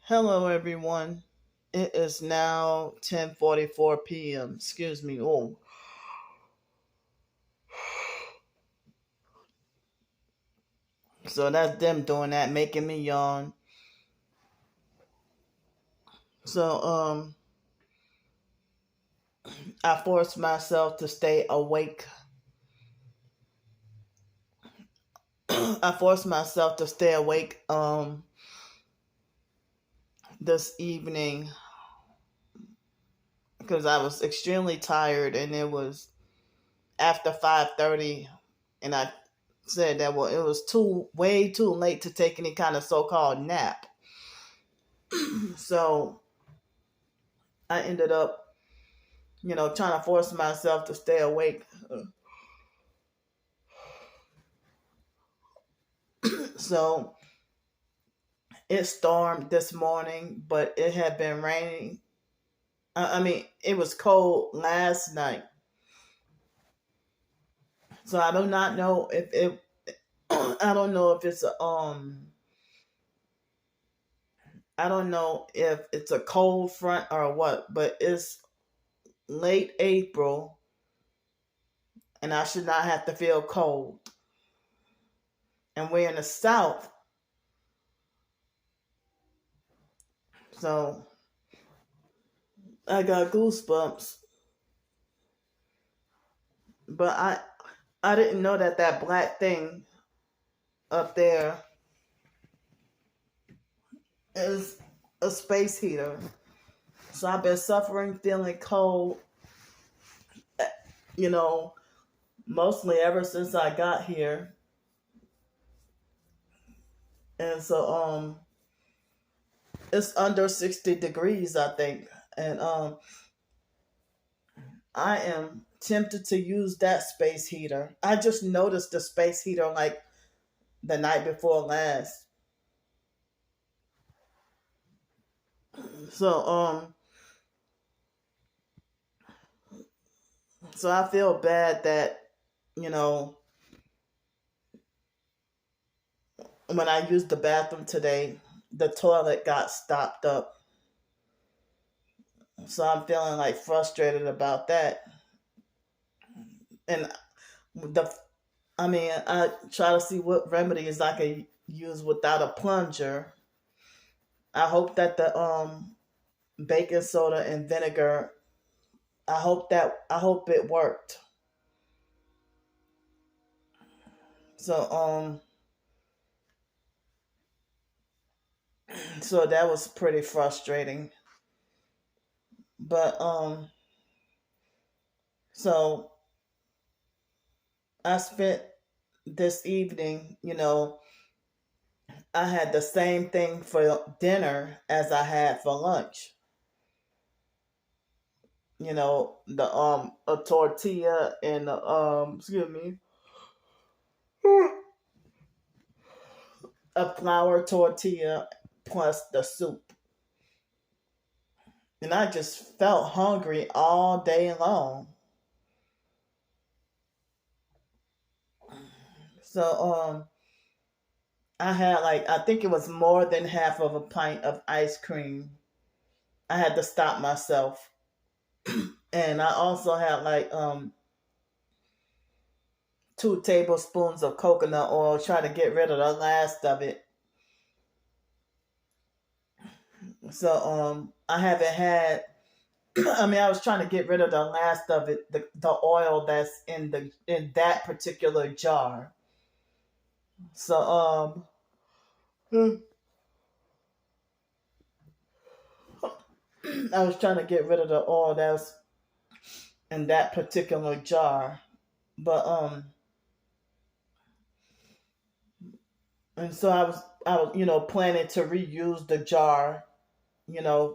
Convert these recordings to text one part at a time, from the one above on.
Hello, everyone. It is now 10:44 p.m. Excuse me. Oh, so that's them doing that, making me yawn. So, I forced myself to stay awake. I forced myself to stay awake, this evening because I was extremely tired, and it was after 5:30, and I said that it was way too late to take any kind of so-called nap. So I ended up, trying to force myself to stay awake. So it stormed this morning, but it had been raining. I mean, it was cold last night. So I do not know if it. I don't know if it's a I don't know if it's a cold front or what, but it's late April, and I should not have to feel cold. And we're in the South, so I got goosebumps. But I didn't know that black thing up there is a space heater. So I've been suffering, feeling cold, you know, mostly ever since I got here. And so it's under 60 degrees, I think. And I am tempted to use that space heater. I just noticed the space heater like the night before last. So so I feel bad that, you know, when I used the bathroom today, the toilet got stopped up. So I'm feeling like frustrated about that. And the I try to see what remedies I can use without a plunger. I hope that the baking soda and vinegar, I hope it worked. So so that was pretty frustrating. But so I spent this evening, I had the same thing for dinner as I had for lunch. The a tortilla and excuse me, a flour tortilla plus the soup. And I just felt hungry all day long. So I had like, I think it was more than half of a pint of ice cream. I had to stop myself. And I also had like 2 tablespoons of coconut oil, try to get rid of the last of it. So I haven't had I was trying to get rid of the last of it, the oil that's in that particular jar. So I was trying to get rid of the oil that's in that particular jar. But and so I was planning to reuse the jar,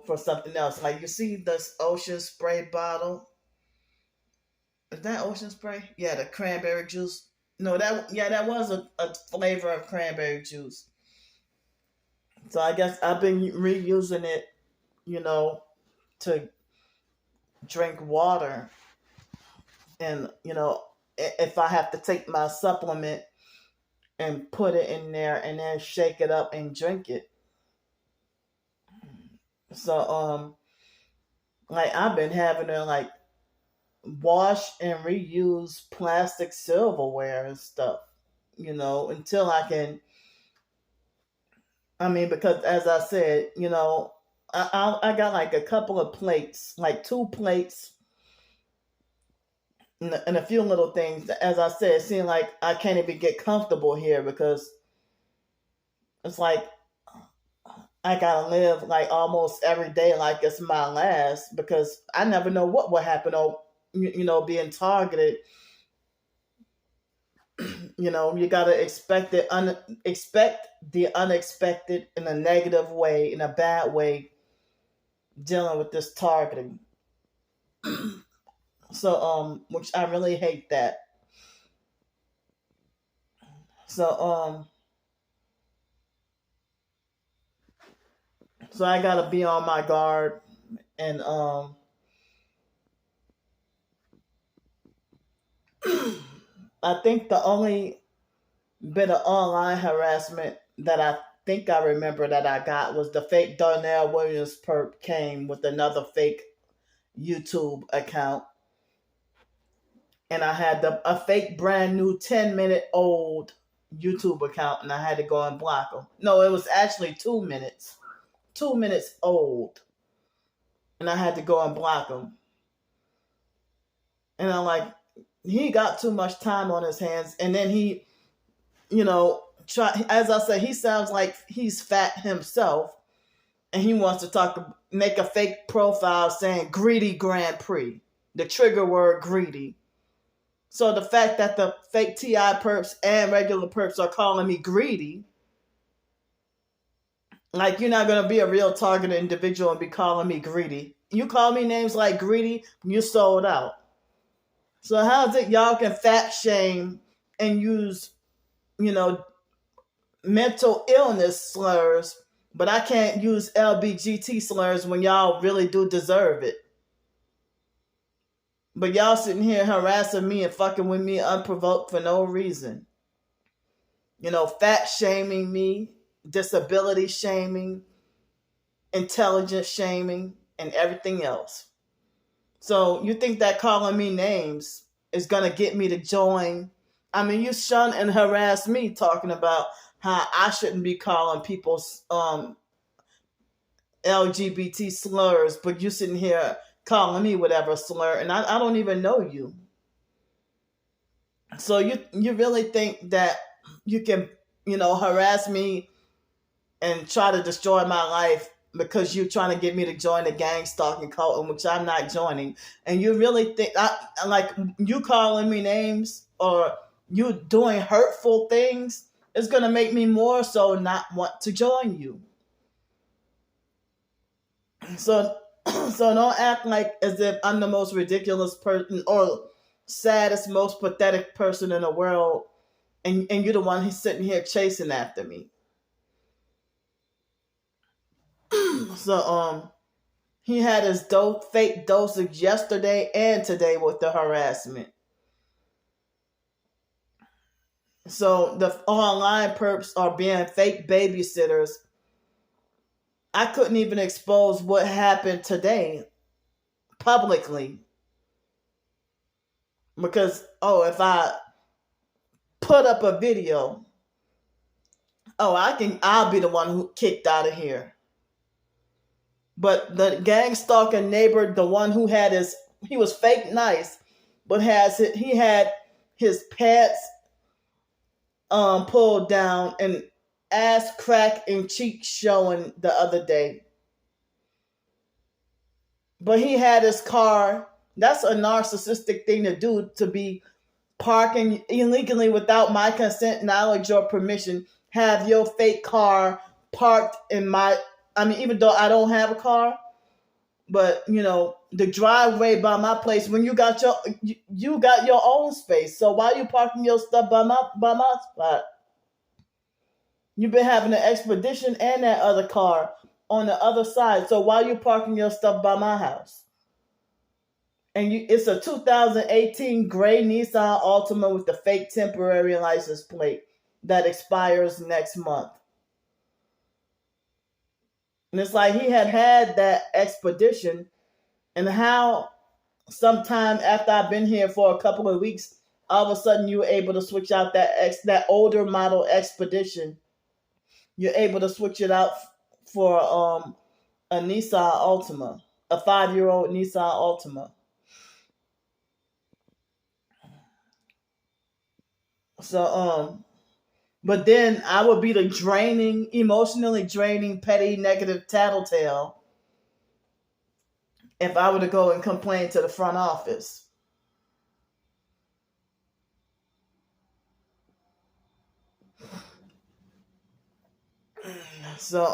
for something else. Like, you see this ocean spray bottle? Is that ocean spray? Yeah, the cranberry juice. No, that was a flavor of cranberry juice. So I guess I've been reusing it, you know, to drink water. And, if I have to take my supplement and put it in there and then shake it up and drink it. So like I've been having to like wash and reuse plastic silverware and stuff, until I can. I mean, because as I said, I got like a couple of plates, like two plates, and a few little things. As I said, it seems like I can't even get comfortable here because it's like I gotta live like almost every day like it's my last because I never know what will happen or being targeted. You gotta expect the unexpected in a negative way, in a bad way, dealing with this targeting. So which I really hate that. So I gotta be on my guard, and I think the only bit of online harassment that I think I remember that I got was the fake Darnell Williams perp came with another fake YouTube account, and I had a fake brand new 10-minute old YouTube account, and I had to go and block them. No, it was actually 2 minutes, 2 minutes old, and I had to go and block them. And I'm like, he got too much time on his hands, and then he, try. As I said, he sounds like he's fat himself, and he wants to make a fake profile saying "greedy Grand Prix," the trigger word "greedy." So the fact that the fake TI perps and regular perps are calling me greedy, like you're not gonna be a real targeted individual and be calling me greedy. You call me names like greedy, you sold out. So how is it y'all can fat shame and use, you know, mental illness slurs, but I can't use LBGT slurs when y'all really do deserve it? But y'all sitting here harassing me and fucking with me unprovoked for no reason. Fat shaming me, disability shaming, intelligence shaming, and everything else. So you think that calling me names is gonna get me to join? I mean, you shun and harass me talking about how I shouldn't be calling people LGBT slurs, but you sitting here calling me whatever slur, and I don't even know you. So you really think that you can harass me and try to destroy my life because you're trying to get me to join the gang stalking cult, in which I'm not joining? And you really think like you calling me names or you doing hurtful things is going to make me more so not want to join you? So so don't act like as if I'm the most ridiculous person or saddest, most pathetic person in the world, and you're the one who's sitting here chasing after me. So he had his fake dosage yesterday and today with the harassment. So the online perps are being fake babysitters. I couldn't even expose what happened today publicly because if I put up a video, I'll be the one who kicked out of here. But the gang stalking neighbor, the one who he was fake nice, but he had his pants pulled down and ass crack and cheek showing the other day. But he had his car. That's a narcissistic thing to do, to be parking illegally without my consent, knowledge, or permission. Have your fake car parked in even though I don't have a car, but the driveway by my place when you got your own space. So why are you parking your stuff by my spot? You've been having an expedition and that other car on the other side. So why are you parking your stuff by my house? And it's a 2018 gray Nissan Altima with the fake temporary license plate that expires next month. And it's like he had that expedition, and how sometime after I've been here for a couple of weeks, all of a sudden you were able to switch out that older model expedition. You're able to switch it out for a Nissan Altima, a 5-year-old Nissan Altima. So but then I would be the emotionally draining, petty, negative tattletale if I were to go and complain to the front office. So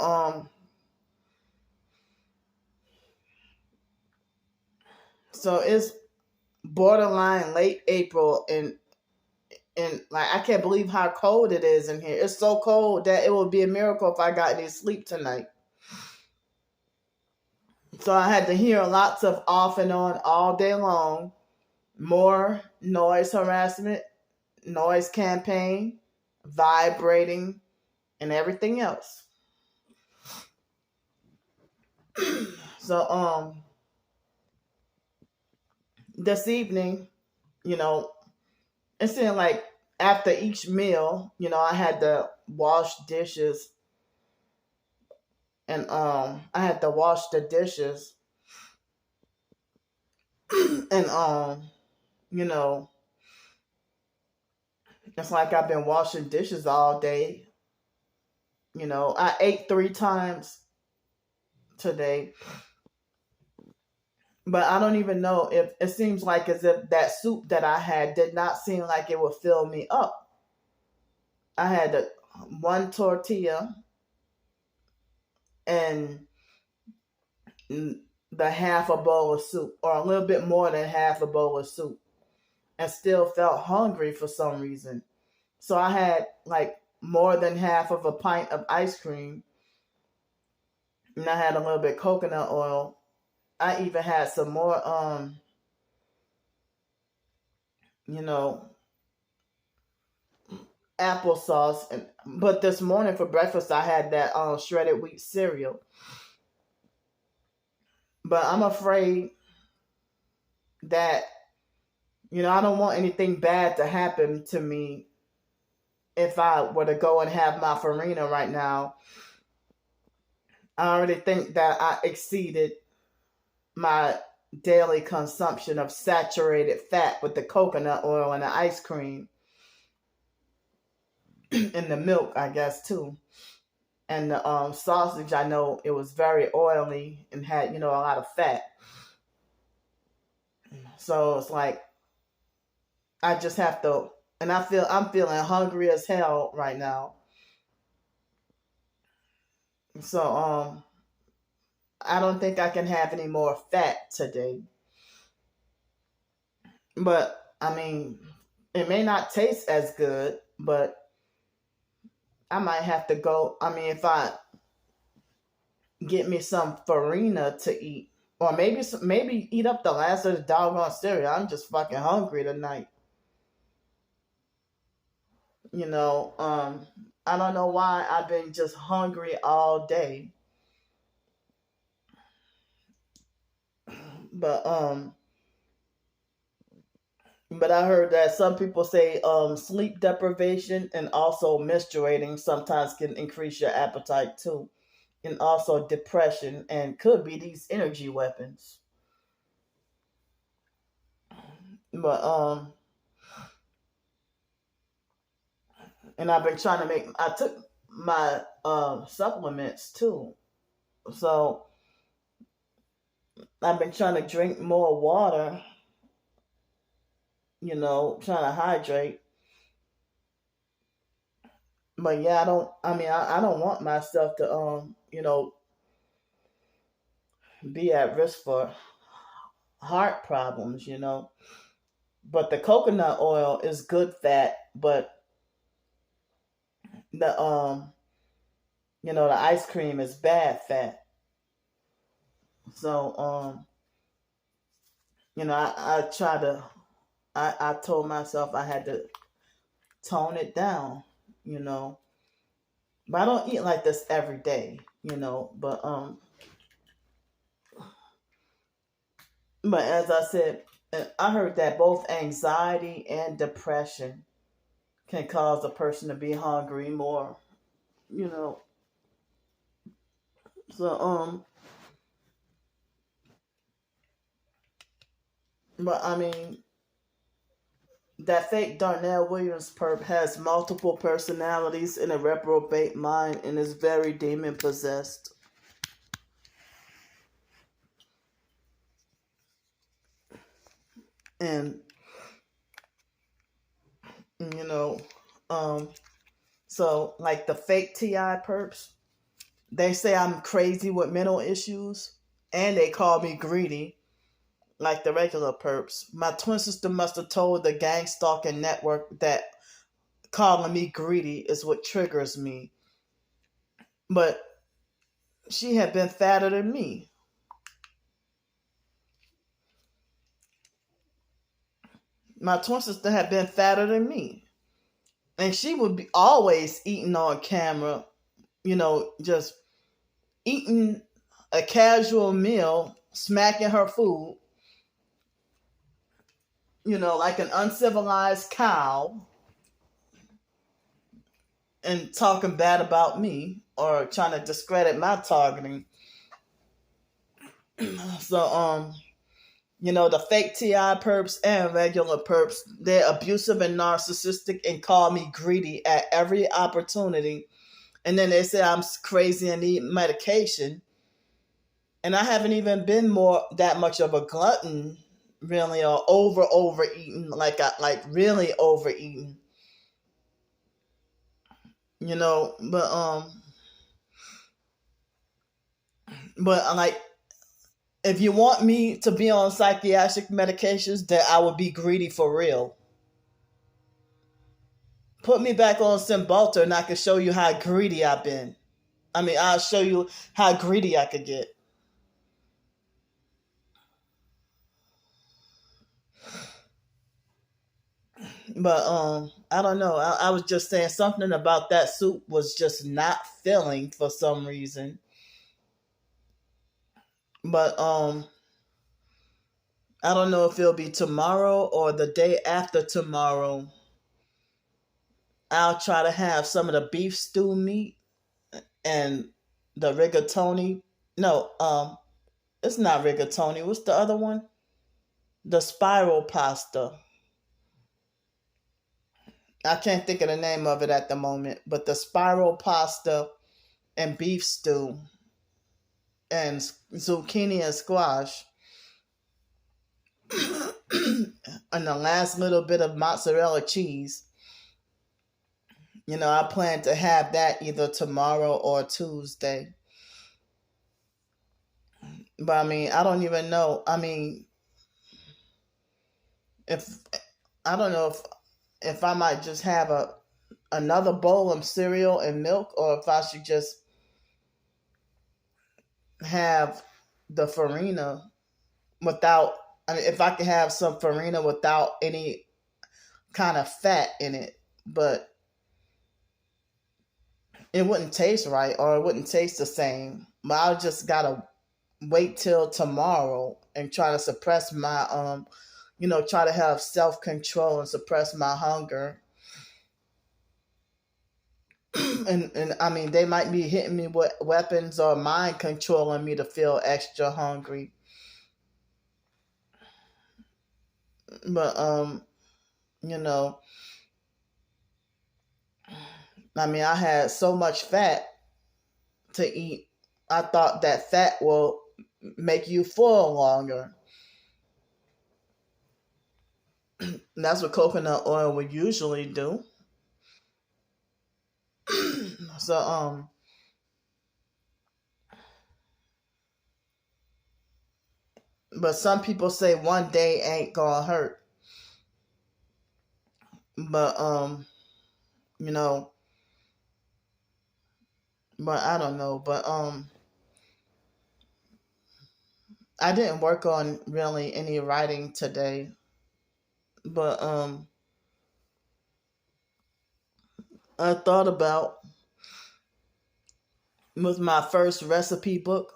it's borderline late April, and like I can't believe how cold it is in here. It's so cold that it would be a miracle if I got any sleep tonight. So I had to hear lots of off and on all day long, more noise harassment, noise campaign, vibrating, and everything else. So this evening, you know, it seemed like after each meal, I had to wash dishes, and I had to wash the dishes, and you know, it's like I've been washing dishes all day. I ate 3 times today, but I don't even know if it seems like as if that soup that I had did not seem like it would fill me up. I had one tortilla and the half a bowl of soup, or a little bit more than half a bowl of soup, and still felt hungry for some reason. So I had like more than half of a pint of ice cream, and I had a little bit of coconut oil. I even had some more, you know, applesauce. But this morning for breakfast, I had that shredded wheat cereal. But I'm afraid that, I don't want anything bad to happen to me if I were to go and have my farina right now. I already think that I exceeded my daily consumption of saturated fat with the coconut oil and the ice cream and the milk, I guess, too. And the sausage, I know it was very oily and had, a lot of fat. So it's like I just have to, and I'm feeling hungry as hell right now. So I don't think I can have any more fat today. But I mean, it may not taste as good, but I might have to go. I mean, if I get me some farina to eat, or maybe eat up the last of the doggone cereal. I'm just fucking hungry tonight. I don't know why I've been just hungry all day. But I heard that some people say sleep deprivation and also menstruating sometimes can increase your appetite too. And also depression, and could be these energy weapons. But and I've been trying to I took my supplements too. So I've been trying to drink more water, trying to hydrate. But yeah, I don't want myself to be at risk for heart problems. But the coconut oil is good fat, but the ice cream is bad fat. So I try to I told myself I had to tone it down. But I don't eat like this every day. But as I said, I heard that both anxiety and depression can cause a person to be hungry more, you know. So but I mean, that fake Darnell Williams perp has multiple personalities and a reprobate mind and is very demon possessed. And you know, um, so like the fake TI perps, they say I'm crazy with mental issues, and they call me greedy, like the regular perps. My twin sister must have told the gang stalking network that calling me greedy is what triggers me. But she had been fatter than me. My twin sister had been fatter than me. And she would be always eating on camera, just eating a casual meal, smacking her food, like an uncivilized cow, and talking bad about me or trying to discredit my targeting. So, the fake TI perps and regular perps, they're abusive and narcissistic and call me greedy at every opportunity. And then they say I'm crazy and need medication. And I haven't even been more that much of a glutton, really, or overeating, like really overeating. But like, if you want me to be on psychiatric medications, then I would be greedy for real. Put me back on Cymbalta and I can show you how greedy I've been. I mean, I'll show you how greedy I could get. But I don't know. I was just saying something about that soup was just not filling for some reason. But I don't know if it'll be tomorrow or the day after tomorrow. I'll try to have some of the beef stew meat and the rigatoni. No, it's not rigatoni. What's the other one? The spiral pasta. I can't think of the name of it at the moment, but the spiral pasta and beef stew and zucchini and squash and the last little bit of mozzarella cheese. I plan to have that either tomorrow or Tuesday. But I mean, I don't even know. I mean, if I don't know if I might just have another bowl of cereal and milk, or if I should just have the farina without. I mean, if I could have some farina without any kind of fat in it, but it wouldn't taste right or it wouldn't taste the same. But I just gotta wait till tomorrow and try to suppress my try to have self control and suppress my hunger. And I mean, they might be hitting me with weapons or mind controlling me to feel extra hungry. But you know, I mean, I had so much fat to eat. I thought that fat will make you full longer. And that's what coconut oil would usually do. So but some people say one day ain't gonna hurt. But you know, but I don't know. But I didn't work on really any writing today. But I thought about with my first recipe book,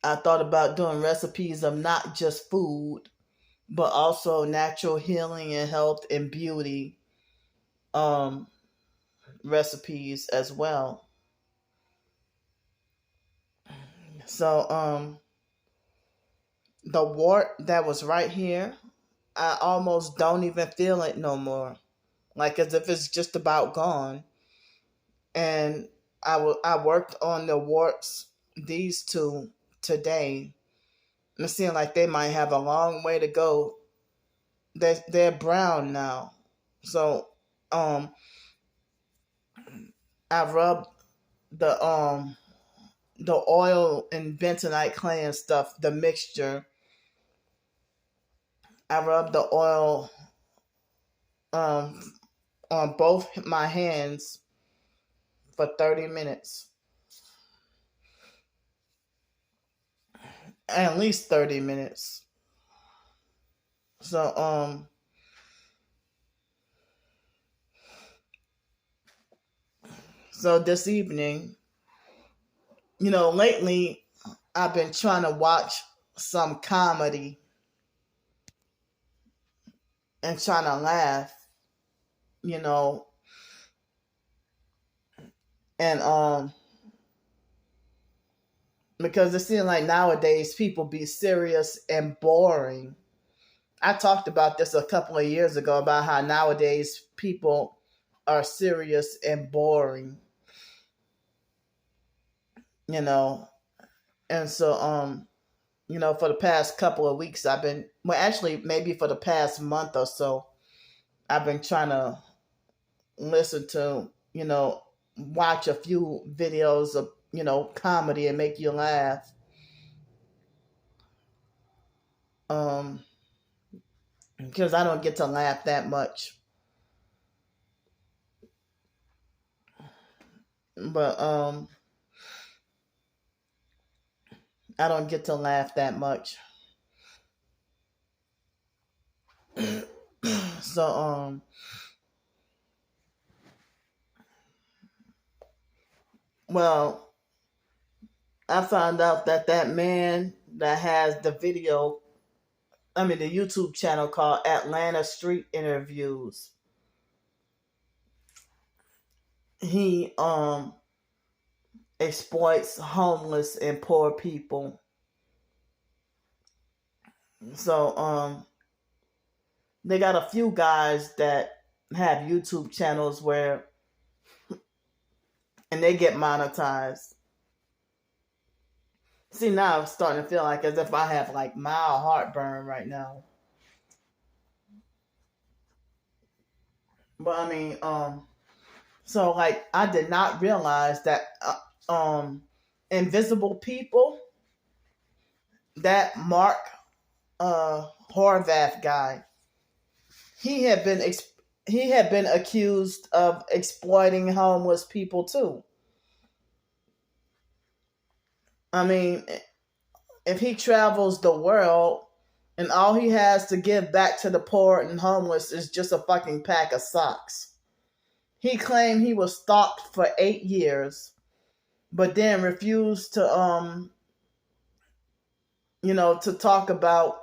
I thought about doing recipes of not just food, but also natural healing and health and beauty um, recipes as well. So the wart that was right here, I almost don't even feel it no more. Like as if it's just about gone. And I worked on the warts, these two today. It seems like they might have a long way to go. They're brown now. So I rubbed the oil and bentonite clay and stuff, the mixture. I rubbed the oil um on both my hands for 30 minutes. At least 30 minutes. So so this evening, lately I've been trying to watch some comedy and trying to laugh, you know, and because it seems like nowadays people be serious and boring. I talked about this a couple of years ago about how nowadays people are serious and boring, you know. And so for the past couple of weeks I've been, well, actually maybe for the past month or so, I've been trying to listen to, watch a few videos of, comedy and make you laugh. Um because I don't get to laugh that much. But I don't get to laugh that much. So well, I found out that that man that has the video, the YouTube channel called Atlanta Street Interviews, he exploits homeless and poor people. So they got a few guys that have YouTube channels where and they get monetized. See, now I'm starting to feel like as if I have like mild heartburn right now. But so like I did not realize that invisible people, that Mark Horvath guy, he had been accused of exploiting homeless people too. I mean, if he travels the world and all he has to give back to the poor and homeless is just a fucking pack of socks. He claimed he was stalked for 8 years, but then refused to to talk about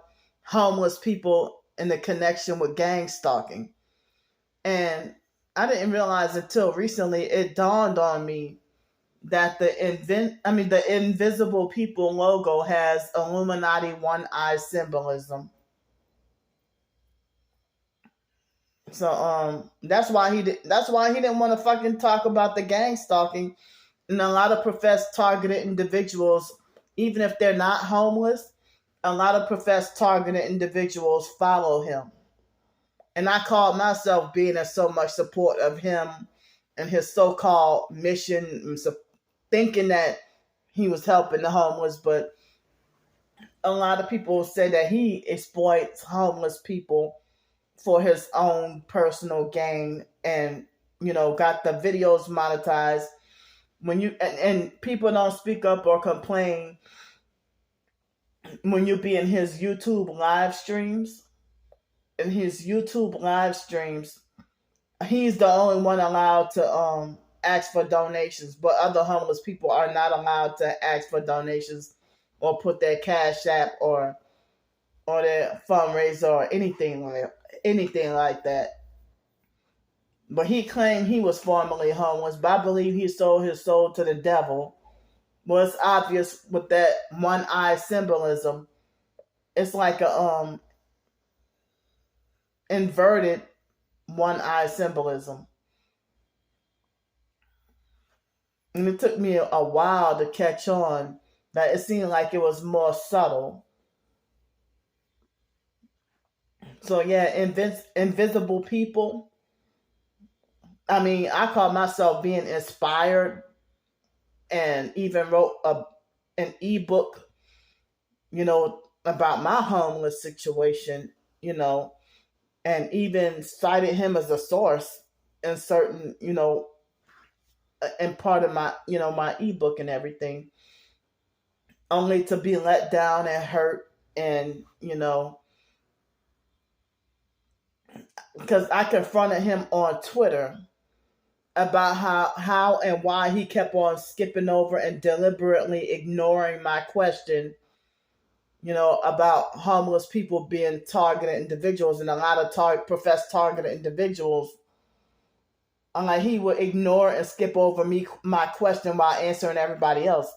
homeless people in the connection with gang stalking. And I didn't realize until recently it dawned on me that the invisible people logo has Illuminati one eye symbolism. So that's why he didn't want to fucking talk about the gang stalking. And a lot of professed targeted individuals, even if they're not homeless, a lot of professed targeted individuals follow him. And I called myself being in so much support of him and his so-called mission, thinking that he was helping the homeless, but a lot of people say that he exploits homeless people for his own personal gain, and got the videos monetized. When you and people don't speak up or complain when you be in his YouTube live streams. In his YouTube live streams, he's the only one allowed to ask for donations, but other homeless people are not allowed to ask for donations or put their cash app or their fundraiser or anything like that. But he claimed he was formerly homeless, but I believe he sold his soul to the devil. Well, it's obvious with that one eye symbolism. It's like a inverted one eye symbolism. And it took me a while to catch on that it seemed like it was more subtle. So yeah, invisible people. I mean, I call myself being inspired and even wrote an ebook, about my homeless situation, and even cited him as a source in certain, in part of my, my ebook and everything, only to be let down and hurt and, because I confronted him on Twitter about how and why he kept on skipping over and deliberately ignoring my question, about homeless people being targeted individuals, and a lot of professed targeted individuals. I'm like, he would ignore and skip over my question while answering everybody else.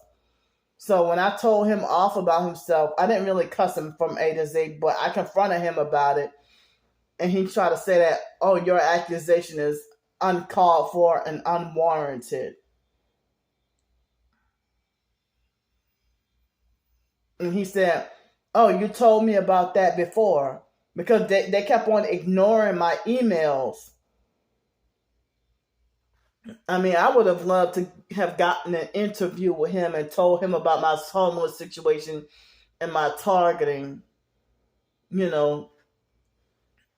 So when I told him off about himself, I didn't really cuss him from A to Z, but I confronted him about it. And he tried to say that, oh, your accusation is uncalled for and unwarranted. And he said, oh, you told me about that before. Because they kept on ignoring my emails. I mean, I would have loved to have gotten an interview with him and told him about my homeless situation and my targeting,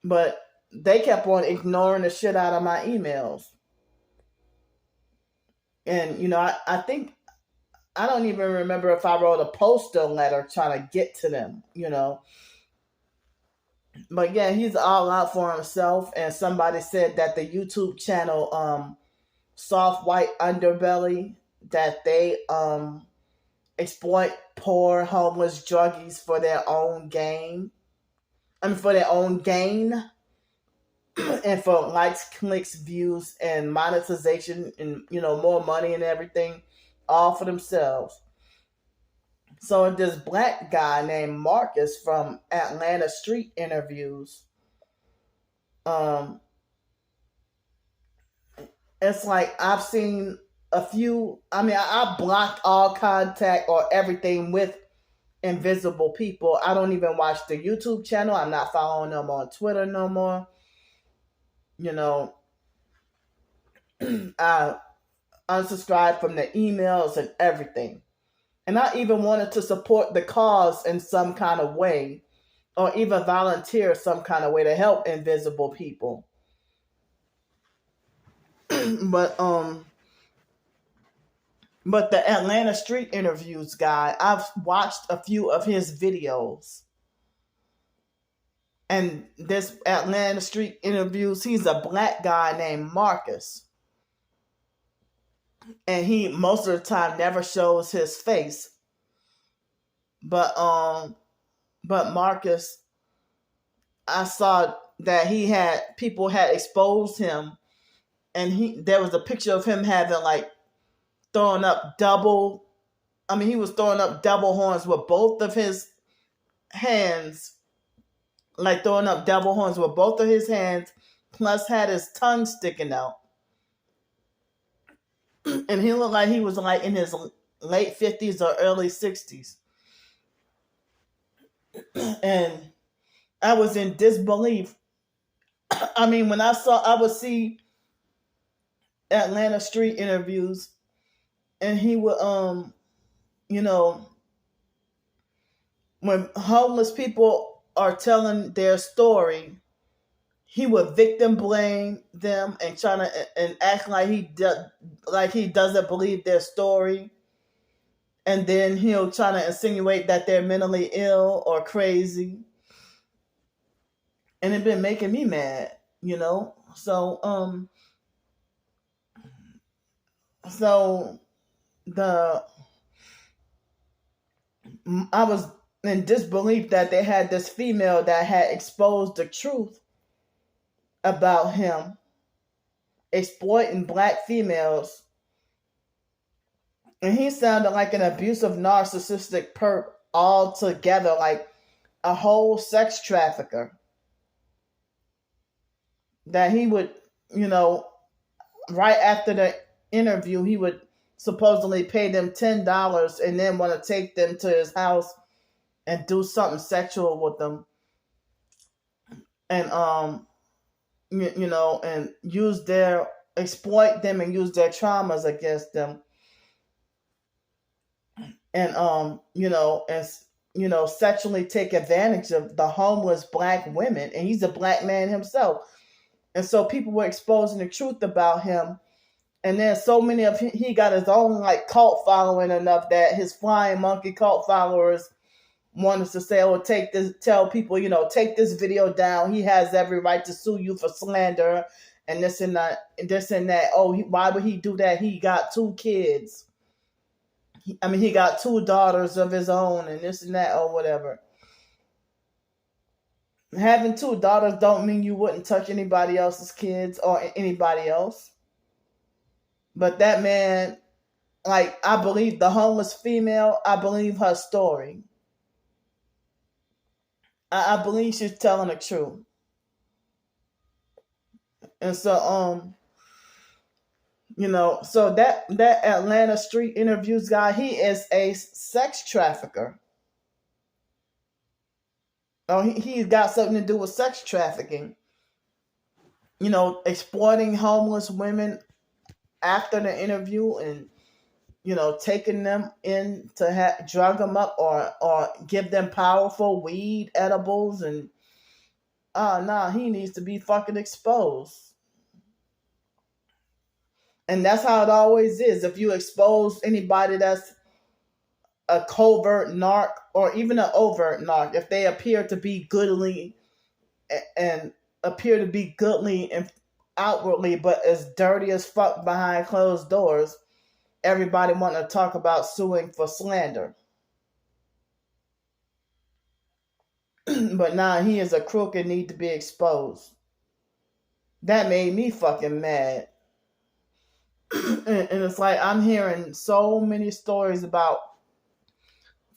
but they kept on ignoring the shit out of my emails. And, I think, I don't even remember if I wrote a postal letter trying to get to them, But yeah, he's all out for himself. And somebody said that the YouTube channel, Soft White Underbelly, that they exploit poor homeless druggies for their own gain. For their own gain. And for likes, clicks, views, and monetization, and more money and everything, all for themselves. So this black guy named Marcus from Atlanta Street Interviews, um, it's like I've seen a few. I mean, I blocked all contact or everything with invisible people. I don't even watch the YouTube channel. I'm not following them on Twitter no more. I unsubscribed from the emails and everything. And I even wanted to support the cause in some kind of way, or even volunteer some kind of way to help invisible people. but the Atlanta Street Interviews guy, I've watched a few of his videos. And this Atlanta Street Interviews, he's a black guy named Marcus. And he most of the time never shows his face. But Marcus, I saw that people had exposed him, and there was a picture of him having like throwing up double. I mean, he was throwing up double horns with both of his hands, like throwing up double horns with both of his hands, plus had his tongue sticking out. And he looked like he was like in his late 50s or early 60s. And I was in disbelief. I mean, when I would see Atlanta Street Interviews, and he would, when homeless people are telling their story, he would victim blame them and and act like he doesn't believe their story, and then he'll try to insinuate that they're mentally ill or crazy, and it been making me mad, So So the I was in disbelief that they had this female that had exposed the truth about him exploiting black females, and he sounded like an abusive, narcissistic perp altogether, like a whole sex trafficker. That he would, you know, right after the interview, he would supposedly pay them $10 and then want to take them to his house and do something sexual with them, and you know, and use their exploit them and use their traumas against them, and sexually take advantage of the homeless black women. And he's a black man himself, and so people were exposing the truth about him. And then so many of he got his own like cult following enough that his flying monkey cult followers wanted to say, "Oh, take this." Tell people, take this video down. He has every right to sue you for slander, and this and that, and this and that. Oh, why would he do that? He got 2 kids. He got 2 daughters of his own, and this and that, or whatever. Having 2 daughters don't mean you wouldn't touch anybody else's kids or anybody else. But that man, like, I believe the homeless female, I believe her story. I believe she's telling the truth. And so, so that Atlanta street interviews guy, he is a sex trafficker. Oh, he's got something to do with sex trafficking. Exploiting homeless women after the interview, and taking them in to drug them up or give them powerful weed edibles, and he needs to be fucking exposed. And that's how it always is. If you expose anybody that's a covert narc or even an overt narc, if they appear to be goodly and appear to be goodly and outwardly, but as dirty as fuck behind closed doors, everybody want to talk about suing for slander. But now he is a crook and need to be exposed. That made me fucking mad. And it's like I'm hearing so many stories about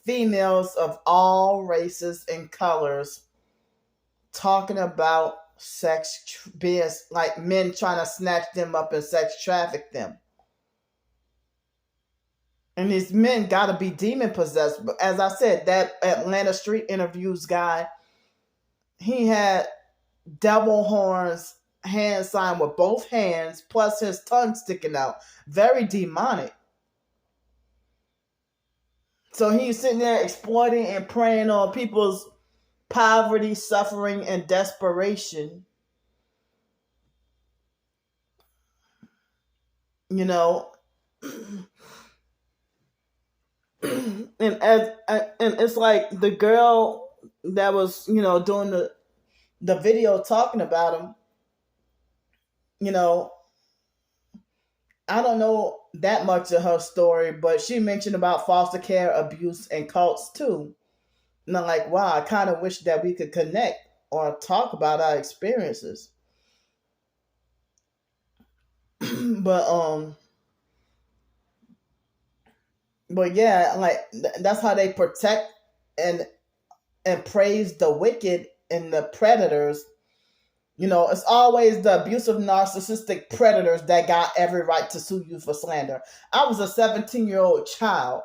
females of all races and colors talking about sex, being like men trying to snatch them up and sex traffic them. And these men got to be demon possessed. But as I said, that Atlanta street interviews guy, he had devil horns, hand sign with both hands, plus his tongue sticking out. Very demonic. So he's sitting there exploiting and preying on people's poverty, suffering, and desperation. And it's like the girl that was doing the video talking about him. I don't know that much of her story, but she mentioned about foster care, abuse, and cults too. And I'm like, wow, I kind of wish that we could connect or talk about our experiences. but yeah, like that's how they protect and praise the wicked and the predators. It's always the abusive, narcissistic predators that got every right to sue you for slander. I was a 17-year-old child.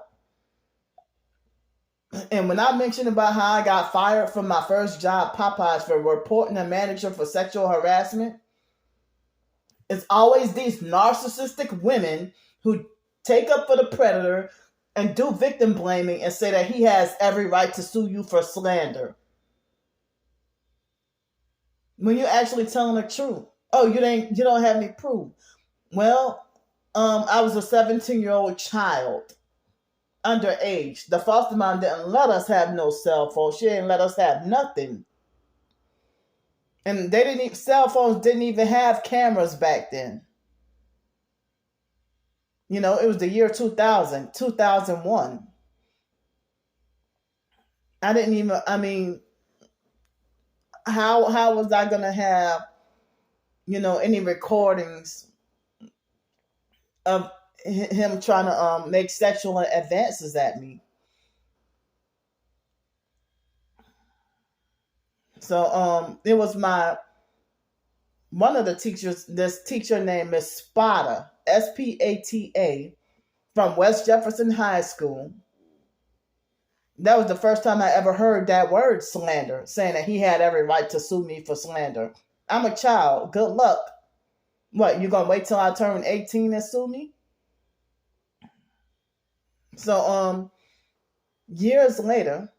And when I mentioned about how I got fired from my first job, Popeyes, for reporting a manager for sexual harassment, it's always these narcissistic women who take up for the predator and do victim blaming and say that he has every right to sue you for slander. When you're actually telling the truth. Oh, you don't have any proof. Well, I was a 17-year-old child, underage. The foster mom didn't let us have no cell phone. She didn't let us have nothing. And cell phones didn't even have cameras back then. It was the year 2000, 2001. I didn't even, I mean, how was I going to have, any recordings of him trying to make sexual advances at me? So it was my one of the teachers, this teacher named Miss Spada, Spata, from West Jefferson High School. That was the first time I ever heard that word slander, saying that he had every right to sue me for slander. I'm a child. Good luck. What, you gonna wait till I turn 18 and sue me? So years later,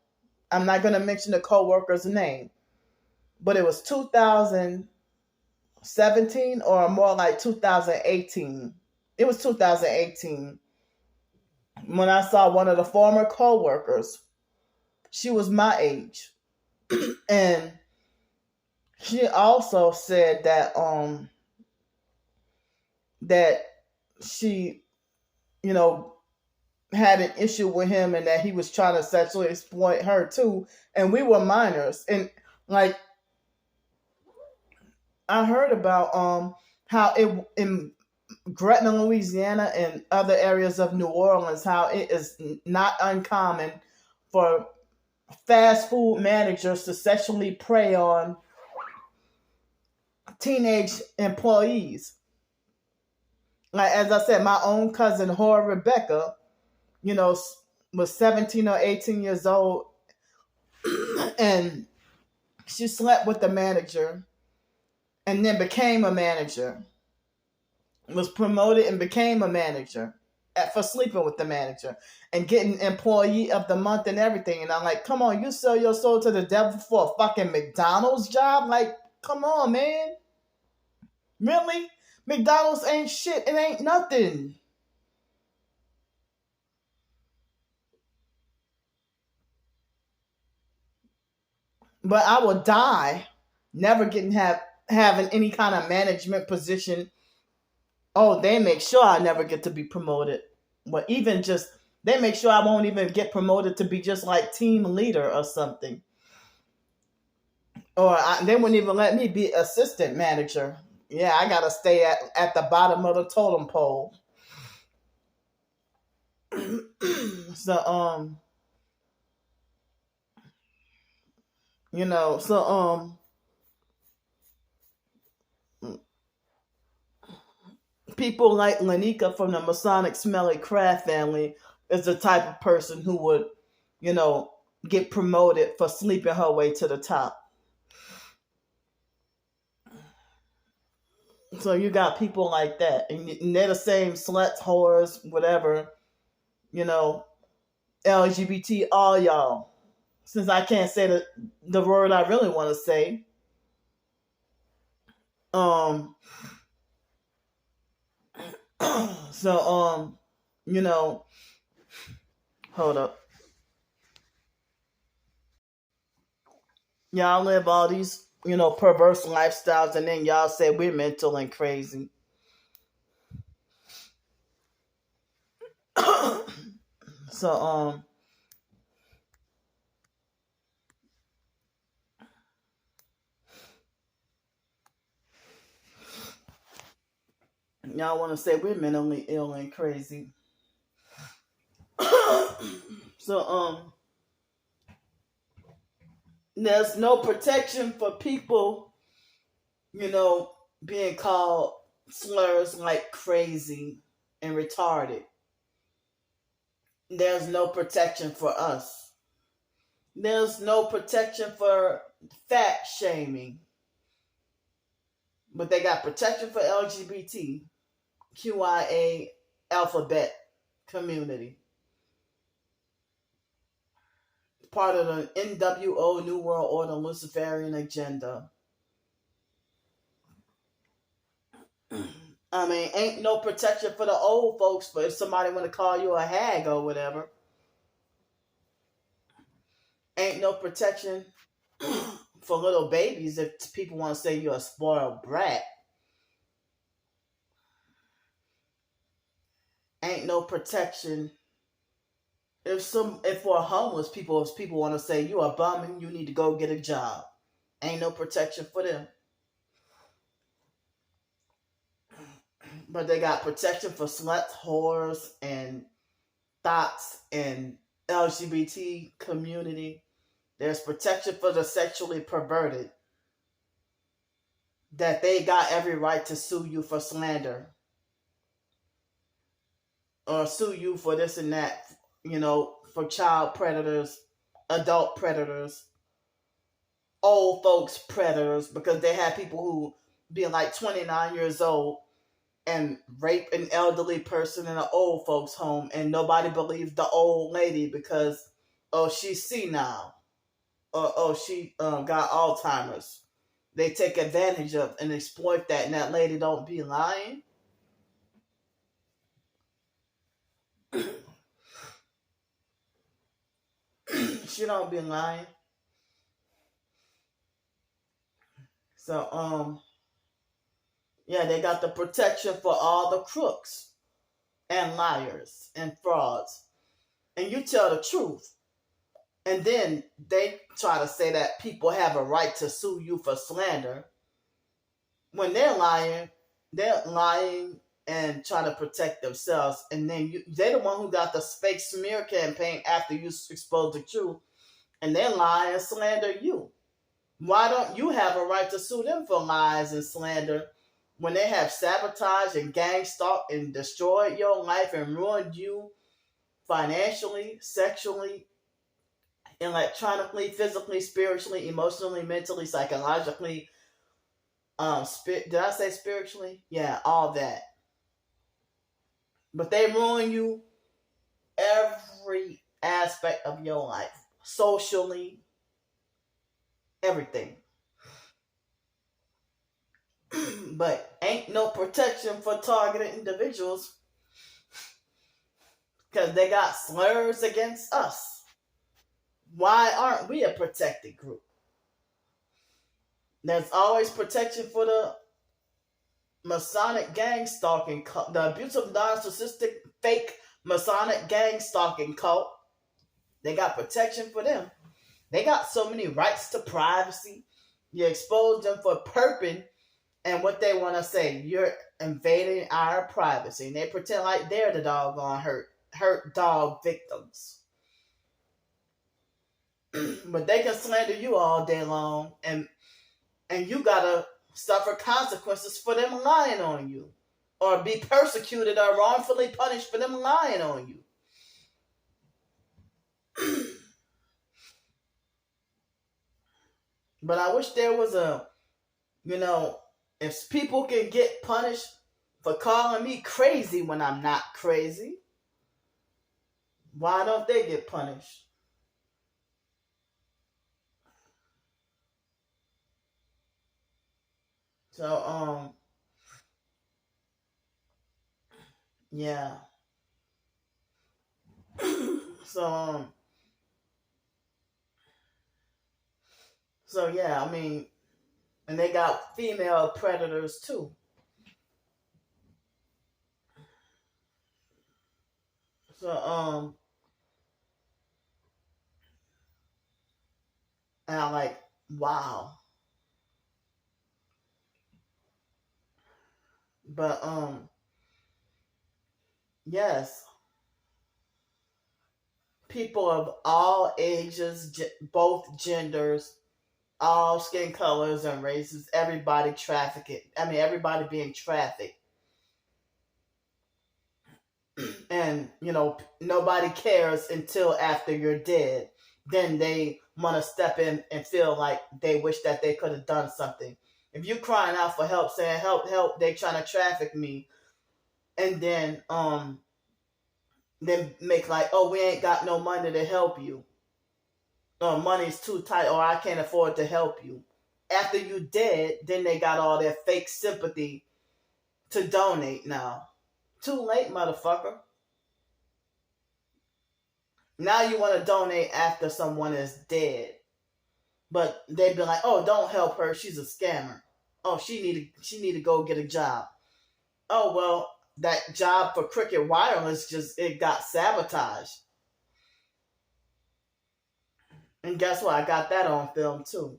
I'm not gonna mention the co-worker's name, but it was 2017 or more like 2018. It was 2018 when I saw one of the former co-workers. She was my age. And she also said that she, you know, had an issue with him and that he was trying to sexually exploit her too. And we were minors. And like I heard about how it in Gretna, Louisiana and other areas of New Orleans, how it is not uncommon for fast food managers to sexually prey on teenage employees. Like as I said, my own cousin Hora Rebecca, was 17 or 18 years old, and she slept with the manager, and then became a manager. Was promoted and became a manager for sleeping with the manager and getting employee of the month and everything. And I'm like, come on, you sell your soul to the devil for a fucking McDonald's job? Like, come on, man. Really? McDonald's ain't shit. It ain't nothing. But I will die never having any kind of management position. Oh, they make sure I never get to be promoted. But even just they make sure I won't even get promoted to be just like team leader or something. Or they wouldn't even let me be assistant manager. Yeah, I gotta stay at the bottom of the totem pole. So so people like Lanika from the Masonic Smelly Craft family is the type of person who would, you know, get promoted for sleeping her way to the top. So you got people like that, and they're the same sluts, whores, whatever, you know, LGBT, all y'all. Since I can't say the word I really want to say, um, so you know, hold up, y'all live all these, perverse lifestyles, and then y'all say we're mental and crazy. So y'all want to say we're mentally ill and crazy. So there's no protection for people, being called slurs like crazy and retarded. There's no protection for us. There's no protection for fat shaming. But they got protection for LGBT, QIA, alphabet community. Part of the NWO New World Order Luciferian agenda. I mean, ain't no protection for the old folks, but if somebody want to call you a hag or whatever. Ain't no protection for little babies if people want to say you're a spoiled brat. Ain't no protection. If for homeless people, if people want to say you are bumming, you need to go get a job. Ain't no protection for them. But they got protection for sluts, whores, and thoughts and LGBT community. There's protection for the sexually perverted. That they got every right to sue you for slander or sue you for this and that, for child predators, adult predators, old folks predators, because they have people who being like 29 years old and rape an elderly person in an old folks home, and nobody believes the old lady because she's senile, or she got Alzheimer's. They take advantage of and exploit that, and that lady don't be lying. She don't be lying. So yeah, they got the protection for all the crooks and liars and frauds. And you tell the truth. And then they try to say that people have a right to sue you for slander. When they're lying and trying to protect themselves. And then they're the one who got the fake smear campaign after you expose the truth. And they lie and slander you. Why don't you have a right to sue them for lies and slander when they have sabotaged and gang stalked and destroyed your life and ruined you financially, sexually, electronically, physically, spiritually, emotionally, mentally, psychologically, did I say spiritually? Yeah, all that. But they ruin you every aspect of your life. Socially, everything. But ain't no protection for targeted individuals because they got slurs against us. Why aren't we a protected group? There's always protection for the Masonic gang stalking cult, the abusive, narcissistic, fake Masonic gang stalking cult. They got protection for them. They got so many rights to privacy. You expose them for perping, and what they want to say, you're invading our privacy. And they pretend like they're the doggone hurt dog victims. But they can slander you all day long, and you gotta suffer consequences for them lying on you, or be persecuted or wrongfully punished for them lying on you. But I wish there was if people can get punished for calling me crazy when I'm not crazy, why don't they get punished? So, yeah. So yeah, I mean, and they got female predators too. So, and I'm like, wow. But, yes, people of all ages, both genders, all skin colors and races, everybody trafficking. I mean, everybody being trafficked. And, nobody cares until after you're dead. Then they want to step in and feel like they wish that they could have done something. If you crying out for help, saying, help, help, they trying to traffic me. And then, make like, oh, we ain't got no money to help you. Or money's too tight, or I can't afford to help you. After you dead, then they got all their fake sympathy to donate now. Too late, motherfucker. Now you want to donate after someone is dead. But they'd be like, oh, don't help her. She's a scammer. Oh, she need to go get a job. Oh, well, that job for Cricket Wireless just it got sabotaged. And guess what? I got that on film too.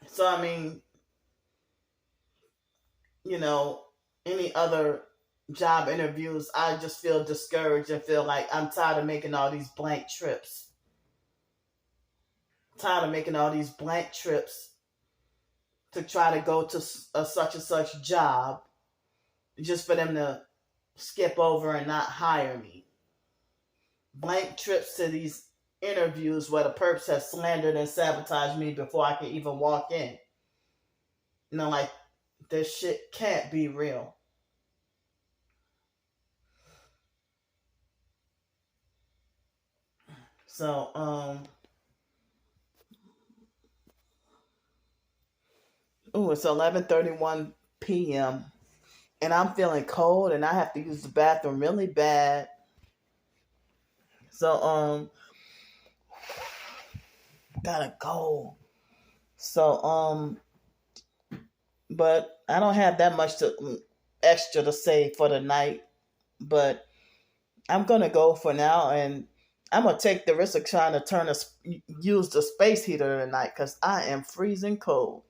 So I mean, you know, any other job interviews, I just feel discouraged and feel like I'm tired of making all these blank trips. Tired of making all these blank trips to try to go to a such and such job just for them to skip over and not hire me. Blank trips to these interviews where the perps have slandered and sabotaged me before I can even walk in. Like this shit can't be real. So, it's 11:31 p.m. and I'm feeling cold and I have to use the bathroom really bad. So, gotta go. So, but I don't have that much extra to say for the night. But I'm gonna go for now, and I'm gonna take the risk of trying to use the space heater tonight because I am freezing cold.